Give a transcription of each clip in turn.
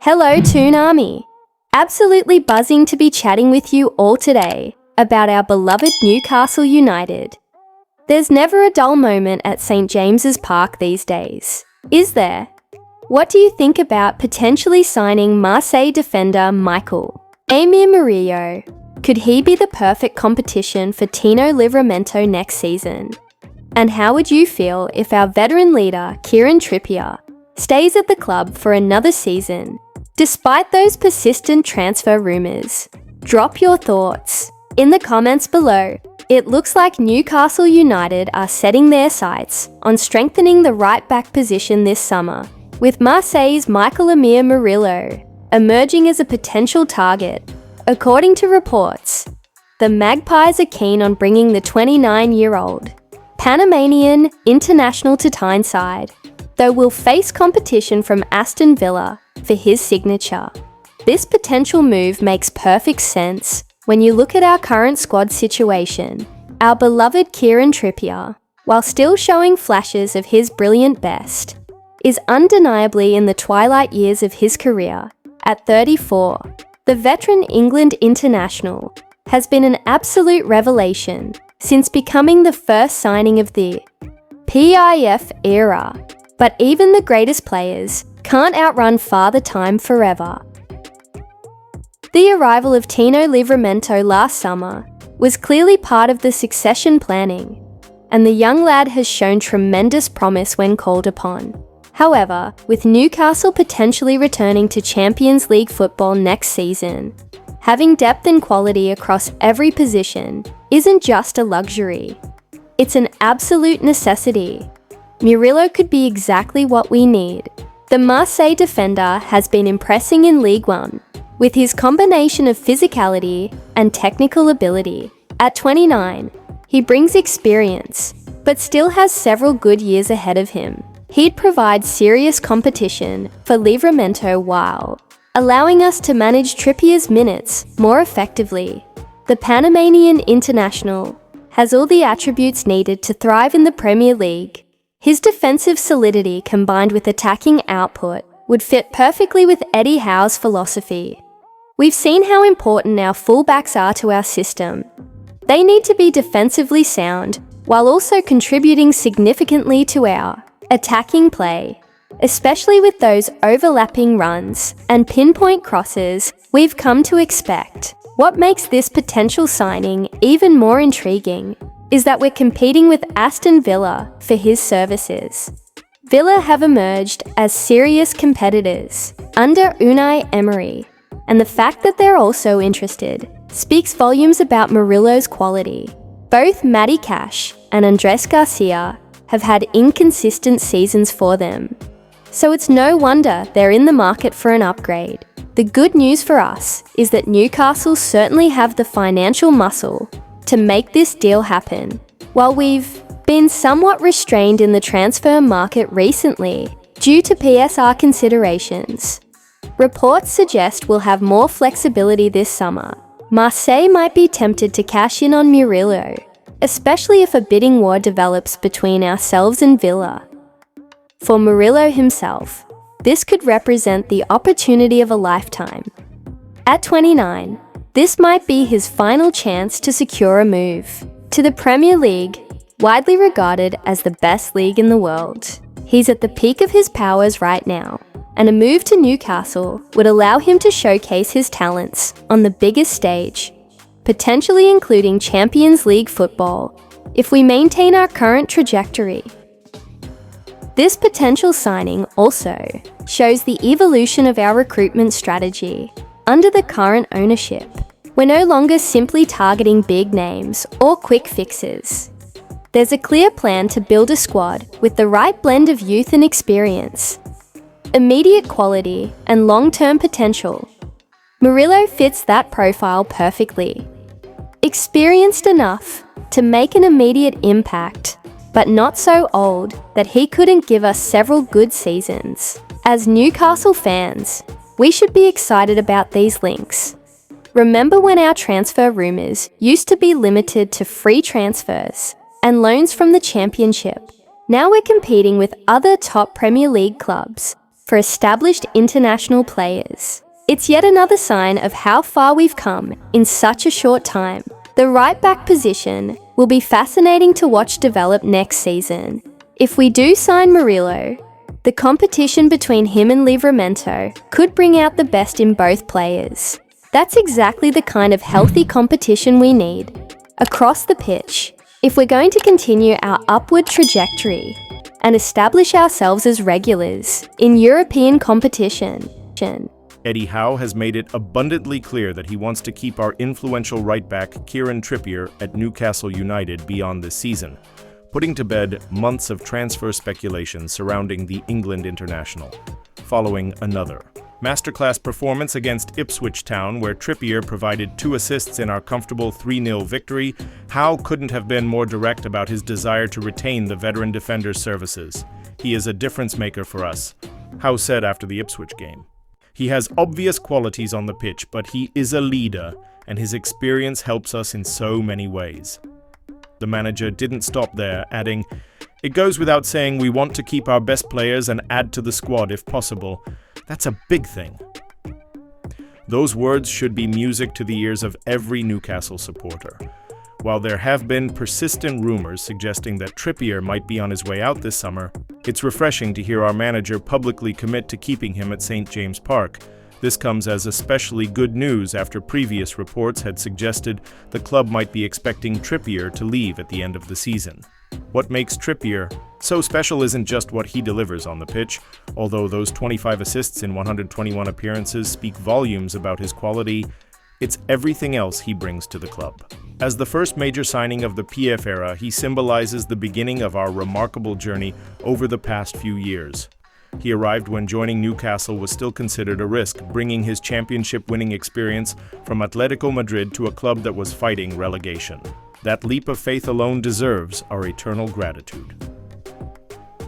Hello, Toon Army! Absolutely buzzing to be chatting with you all today about our beloved Newcastle United. There's never a dull moment at St James's Park these days, is there? What do you think about potentially signing Marseille defender Michael Murillo? Could he be the perfect competition for Tino Livramento next season? And how would you feel if our veteran leader, Kieran Trippier, stays at the club for another season, despite those persistent transfer rumours? Drop your thoughts in the comments below. It looks like Newcastle United are setting their sights on strengthening the right-back position this summer, with Marseille's Michael Murillo emerging as a potential target. According to reports, the Magpies are keen on bringing the 29-year-old Panamanian international to Tyneside, though will face competition from Aston Villa for his signature. This potential move makes perfect sense when you look at our current squad situation. Our beloved Kieran Trippier, while still showing flashes of his brilliant best, is undeniably in the twilight years of his career. At 34, the veteran England international has been an absolute revelation since becoming the first signing of the PIF era. But even the greatest players can't outrun Father Time forever. The arrival of Tino Livramento last summer was clearly part of the succession planning, and the young lad has shown tremendous promise when called upon. However, with Newcastle potentially returning to Champions League football next season, having depth and quality across every position isn't just a luxury, it's an absolute necessity. Murillo could be exactly what we need. The Marseille defender has been impressing in Ligue 1 with his combination of physicality and technical ability. At 29, he brings experience, but still has several good years ahead of him. He'd provide serious competition for Livramento while allowing us to manage Trippier's minutes more effectively. The Panamanian international has all the attributes needed to thrive in the Premier League. His defensive solidity combined with attacking output would fit perfectly with Eddie Howe's philosophy. We've seen how important our fullbacks are to our system. They need to be defensively sound while also contributing significantly to our attacking play, especially with those overlapping runs and pinpoint crosses we've come to expect. What makes this potential signing even more intriguing is that we're competing with Aston Villa for his services. Villa have emerged as serious competitors under Unai Emery, and the fact that they're also interested speaks volumes about Murillo's quality. Both Matty Cash and Andres Garcia have had inconsistent seasons for them, so it's no wonder they're in the market for an upgrade. The good news for us is that Newcastle certainly have the financial muscle to make this deal happen. While we've been somewhat restrained in the transfer market recently due to PSR considerations, reports suggest we'll have more flexibility this summer. Marseille might be tempted to cash in on Murillo, especially if a bidding war develops between ourselves and Villa. For Murillo himself, this could represent the opportunity of a lifetime. At 29, this might be his final chance to secure a move to the Premier League, widely regarded as the best league in the world. He's at the peak of his powers right now, and a move to Newcastle would allow him to showcase his talents on the biggest stage, potentially including Champions League football, if we maintain our current trajectory. This potential signing also shows the evolution of our recruitment strategy. Under the current ownership, we're no longer simply targeting big names or quick fixes. There's a clear plan to build a squad with the right blend of youth and experience, immediate quality and long-term potential. Murillo fits that profile perfectly. Experienced enough to make an immediate impact, but not so old that he couldn't give us several good seasons. As Newcastle fans, we should be excited about these links. Remember when our transfer rumours used to be limited to free transfers and loans from the Championship? Now we're competing with other top Premier League clubs for established international players. It's yet another sign of how far we've come in such a short time. The right-back position will be fascinating to watch develop next season. If we do sign Murillo, the competition between him and Livramento could bring out the best in both players. That's exactly the kind of healthy competition we need across the pitch if we're going to continue our upward trajectory and establish ourselves as regulars in European competition. Eddie Howe has made it abundantly clear that he wants to keep our influential right-back Kieran Trippier at Newcastle United beyond this season, putting to bed months of transfer speculation surrounding the England international, following another masterclass performance against Ipswich Town, where Trippier provided 2 assists in our comfortable 3-0 victory. Howe couldn't have been more direct about his desire to retain the veteran defender's services. "He is a difference maker for us," Howe said after the Ipswich game. "He has obvious qualities on the pitch, but he is a leader, and his experience helps us in so many ways." The manager didn't stop there, adding, "It goes without saying we want to keep our best players and add to the squad if possible. That's a big thing." Those words should be music to the ears of every Newcastle supporter. While there have been persistent rumors suggesting that Trippier might be on his way out this summer, it's refreshing to hear our manager publicly commit to keeping him at St. James Park. This comes as especially good news after previous reports had suggested the club might be expecting Trippier to leave at the end of the season. What makes Trippier so special isn't just what he delivers on the pitch, although those 25 assists in 121 appearances speak volumes about his quality. It's everything else he brings to the club. As the first major signing of the PF era, he symbolizes the beginning of our remarkable journey over the past few years. He arrived when joining Newcastle was still considered a risk, bringing his championship-winning experience from Atletico Madrid to a club that was fighting relegation. That leap of faith alone deserves our eternal gratitude.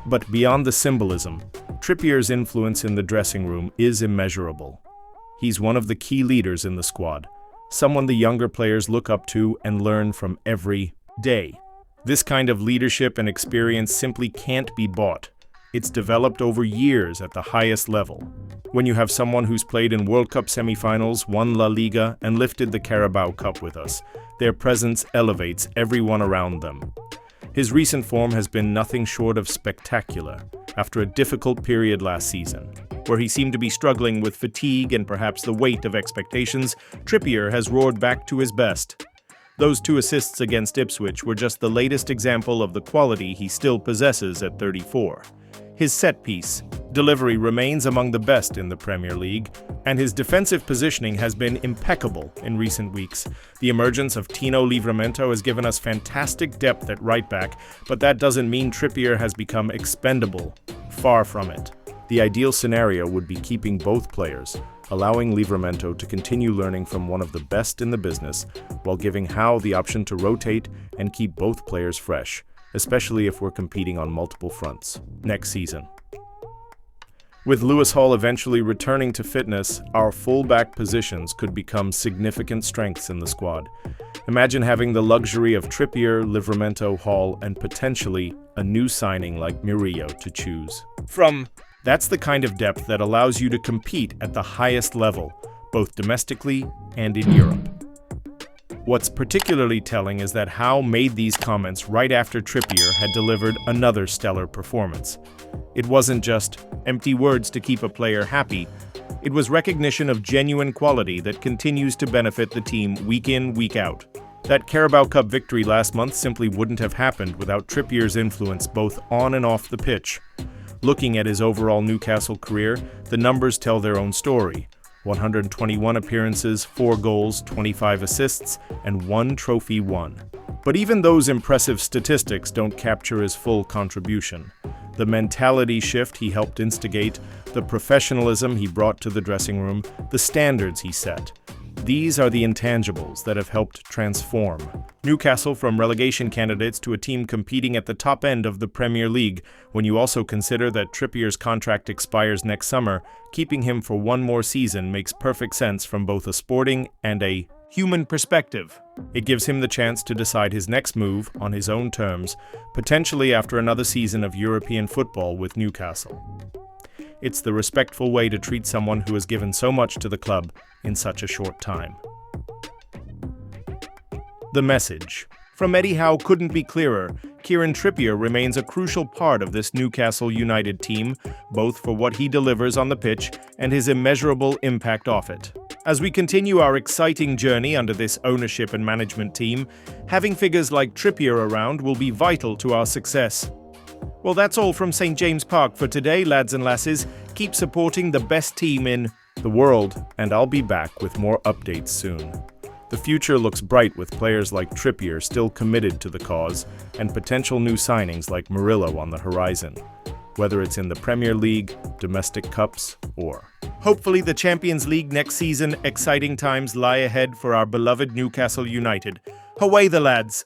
But beyond the symbolism, Trippier's influence in the dressing room is immeasurable. He's one of the key leaders in the squad, someone the younger players look up to and learn from every day. This kind of leadership and experience simply can't be bought. It's developed over years at the highest level. When you have someone who's played in World Cup semifinals, won La Liga, and lifted the Carabao Cup with us, their presence elevates everyone around them. His recent form has been nothing short of spectacular after a difficult period last season, where he seemed to be struggling with fatigue and perhaps the weight of expectations. Trippier has roared back to his best. Those 2 assists against Ipswich were just the latest example of the quality he still possesses at 34. His set-piece delivery remains among the best in the Premier League, and his defensive positioning has been impeccable in recent weeks. The emergence of Tino Livramento has given us fantastic depth at right-back, but that doesn't mean Trippier has become expendable. Far from it. The ideal scenario would be keeping both players, allowing Livramento to continue learning from one of the best in the business, while giving Howe the option to rotate and keep both players fresh, especially if we're competing on multiple fronts next season. With Lewis Hall eventually returning to fitness, our full-back positions could become significant strengths in the squad. Imagine having the luxury of Trippier, Livramento, Hall, and potentially a new signing like Murillo to choose from. That's the kind of depth that allows you to compete at the highest level, both domestically and in Europe. What's particularly telling is that Howe made these comments right after Trippier had delivered another stellar performance. It wasn't just empty words to keep a player happy. It was recognition of genuine quality that continues to benefit the team week in, week out. That Carabao Cup victory last month simply wouldn't have happened without Trippier's influence both on and off the pitch. Looking at his overall Newcastle career, the numbers tell their own story. 121 appearances, 4 goals, 25 assists, and 1 trophy won. But even those impressive statistics don't capture his full contribution. The mentality shift he helped instigate, the professionalism he brought to the dressing room, the standards he set. These are the intangibles that have helped transform Newcastle from relegation candidates to a team competing at the top end of the Premier League. When you also consider that Trippier's contract expires next summer, keeping him for one more season makes perfect sense from both a sporting and a human perspective. It gives him the chance to decide his next move on his own terms, potentially after another season of European football with Newcastle. It's the respectful way to treat someone who has given so much to the club in such a short time. The message from Eddie Howe couldn't be clearer. Kieran Trippier remains a crucial part of this Newcastle United team, both for what he delivers on the pitch and his immeasurable impact off it. As we continue our exciting journey under this ownership and management team, having figures like Trippier around will be vital to our success. Well, that's all from St. James Park for today, lads and lasses. Keep supporting the best team in the world, and I'll be back with more updates soon. The future looks bright with players like Trippier still committed to the cause and potential new signings like Murillo on the horizon, whether it's in the Premier League, domestic cups, or hopefully the Champions League next season. Exciting times lie ahead for our beloved Newcastle United. Away the lads!